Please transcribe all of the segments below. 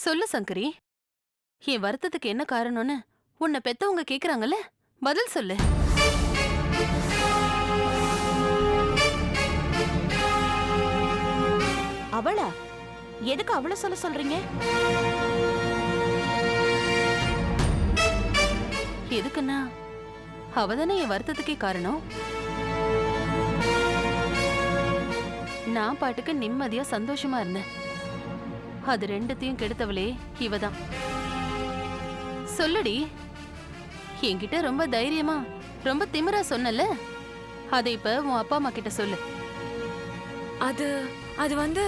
சொல்லு சங்கரி. என் வருத்தத்துக்கு என்ன காரணம்னு உன்னை பெத்தவங்க கேக்குறாங்கல்ல, பதில் சொல்லு. அவளா? எதுக்கு அவள சொல்றீங்க? எதுக்குன்னா அவதானே என் வருத்தத்துக்கே காரணம். நான் பாட்டுக்கு நிம்மதியா சந்தோஷமா இருந்தேன். அது ரெண்டுத்தையும் கெடுத்தவளே இவதான். சொல்லுடி. என்கிட்ட ரொம்ப தைரியமா ரொம்ப திமிரா சொன்னல, அதை இப்ப உன் அப்பா அம்மா கிட்ட சொல்லு. அது வந்து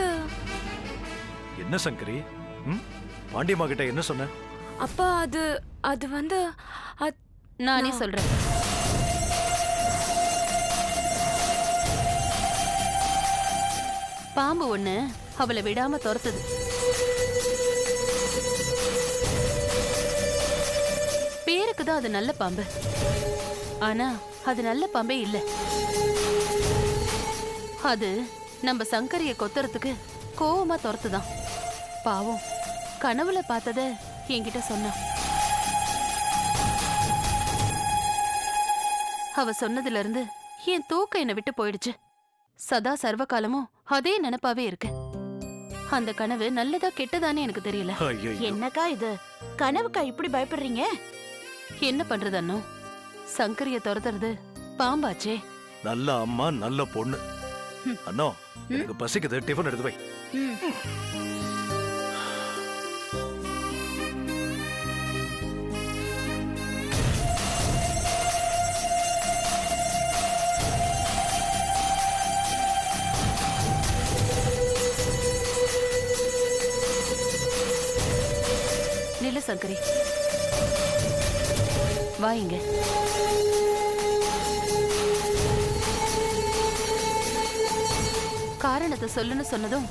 என்ன சங்கரி? பாண்டியம்மா கிட்ட என்ன சொன்ன? அப்பா அது வந்து நானே சொல்றேன். பாம்பு ஒண்ணு அவளை விடாம துரத்துது. பேருக்குதான் அது நல்ல பாம்பு, ஆனா அது நல்ல பாம்பே இல்ல. அது நம்ம சங்கரிய கொத்துறதுக்கு கோவமா துரத்துதான். பாவம், கனவுல பார்த்தத என்கிட்ட சொன்னா. அவ சொன்னதுல இருந்து என் தூக்கம் என்னை விட்டு போயிடுச்சு. சதா சர்வகாலமும் அதே நினைப்பாவே இருக்கு. அந்த கனவு நல்லதா கெட்டதானே எனக்கு தெரியல. என்னக்கா இது? கனவுக்கா இப்படி பயப்படுறீங்க? என்ன பண்றது அண்ணோ, சங்கரிய துரத்துறது பாம்பாச்சே. நல்ல அம்மா, நல்ல பொண்ணு. அண்ணோ, எனக்கு பசிக்குது, டிஃபன் எடுத்து வை. நில சங்கரி, வாங்க. காரணத்தை சொல்லுன்னு சொன்னதும்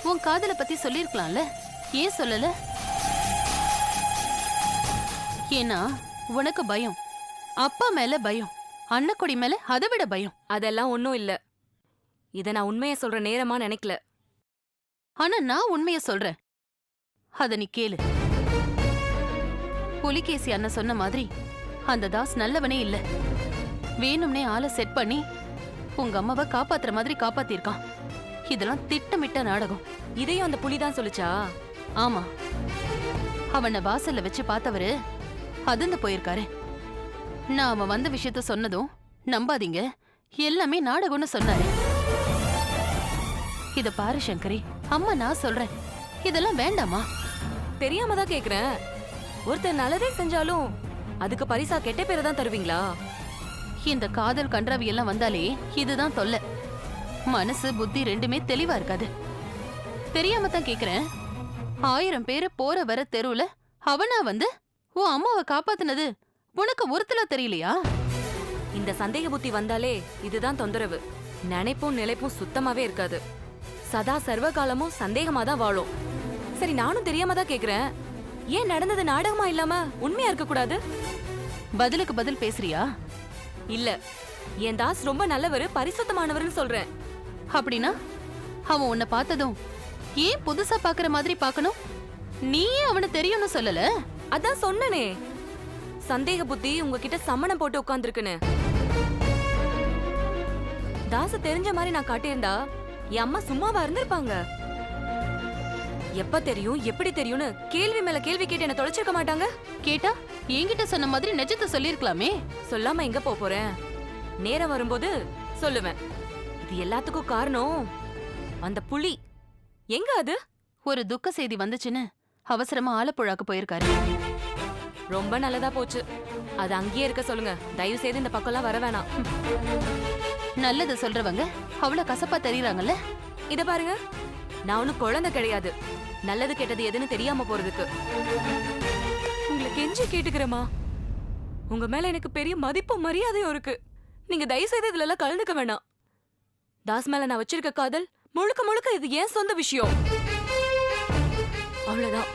உன் காதல பத்தி சொல்லிருக்கலாம்ல, ஏன் சொல்லல? ஏன்னா உனக்கு பயம், அப்பா மேல பயம், அண்ணக்குடி மேல அதை விட பயம். அதெல்லாம் ஒண்ணும் இல்ல. இத நான் உண்மையை சொல்ற நேரமா நினைக்கல. ஆனா நான் உண்மைய சொல்றேன், அத நீ கேளு. புலிகேசி அண்ணன் சொன்ன மாதிரி அந்த தாஸ் நல்லவனே இல்ல. வேணும்னே ஆளை செட் பண்ணி உங்க அம்மாவை காப்பாத்துற மாதிரி காப்பாத்திருக்கான். இதெல்லாம் திட்டமிட்ட நாடகம். இதையும் அந்த புலிதான் சொல்லுச்சா? ஆமா, அவனை வாசல்ல வச்சு பார்த்தவரு அதிர்ந்து போயிருக்காரு. நான் அவன் வந்த விஷயத்த சொன்னதும் நம்பாதீங்க, எல்லாமே நாடகம்னு சொன்னாரு. இத பாரு சங்கரி, அம்மா நான் சொல்றேன், இதெல்லாம் வேண்டாமா? தெரியாம தான் கேக்குறேன். ஒருத்தர் நல்லதே செஞ்சாலும் அதுக்கு பரிசா கெட்ட பேரை தான் தருவீங்களா? இந்த காதல் கன்றாவி எல்லாம் வந்தாலே இதுதான் தொல்லை. மனசு புத்தி ரெண்டுமே தெளிவா இருக்காது. தெரியாம தான் கேக்குறேன். 1000 பேரு போற வர தெருவுல அவனா வந்து உன் அம்மாவை காப்பாத்துனது உனக்கு ஒருத்தலா தெரியலையா? இந்த சந்தேக புத்தி வந்தாலே இதுதான் தொந்தரவு. நினைப்பும் நிலைப்பும் சுத்தமாவே இருக்காது. சதா சர்வகாலமும் சந்தேகமா தான் வாழும். சரி, நானும் தெரியாம தான் கேக்குறேன். ஏன் நடந்தது நாடகமா இல்லாம உண்மையா இருக்க கூடாது? பதிலுக்கு பதில் பேசுறியா? இல்ல, என் தாஸ் ரொம்ப நல்லவரு, பரிசுத்தமானவர்னு சொல்றேன். அப்படின்னா அவன் உன்னை பார்த்ததும் ஏன் புதுசா பாக்குற மாதிரி பாக்கணும்? நீயே அவனை தெரியும்னு சொல்லல? அதான் சொன்னனே, சந்தேக புத்தி உங்ககிட்ட சமணம் போட்டு உட்கார்ந்துருக்குன்னு. தாச தெரிஞ்ச மாதிரி நான் காட்டியிருந்தா என் அம்மா சும்மாவா இருந்திருப்பாங்க? எப்ப தெரியும், எப்படி தெரியும்னு கேள்வி மேல கேள்வி கேட்டு என்ன தொலைச்சிருக்க மாட்டாங்க. கேட்டா என்கிட்ட சொன்ன மாதிரி நிஜத்தை சொல்லிருக்கலாமே. சொல்லாம எங்க போறேன்? நேரம் வரும்போது சொல்லுவேன். இது எல்லாத்துக்கும் காரணம் அந்த புலி. எங்க அது? ஒரு துக்க செய்தி வந்துச்சுன்னு அவசரமா ஆலப்புழாக்கு போயிருக்காரு. ரொம்ப நல்லதா போச்சு. அது அங்கேயே இருக்க சொல்லுங்க. தயவு செய்து இந்த பக்கம்லாம் வர வேணாம். நல்லது சொல்றவங்க அவ்வளவு கசப்பா தெரியறாங்கல்ல. இத பாருங்க, நான் ஒன்னும் குழந்தை கிடையாது. நல்லது கெட்டது எதுன்னு தெரியாம போறதுக்கு. உங்களை கெஞ்சி கேட்டுக்கிறேமா, உங்க மேல எனக்கு பெரிய மதிப்பும் மரியாதையும் இருக்கு. நீங்க தயவு செய்து இதுல எல்லாம் கலந்துக்க வேணாம். தாஸ் மேல நான் வச்சிருக்க காதல் முழுக்க முழுக்க இது ஏன் சொந்த விஷயம். அவ்வளவுதான்.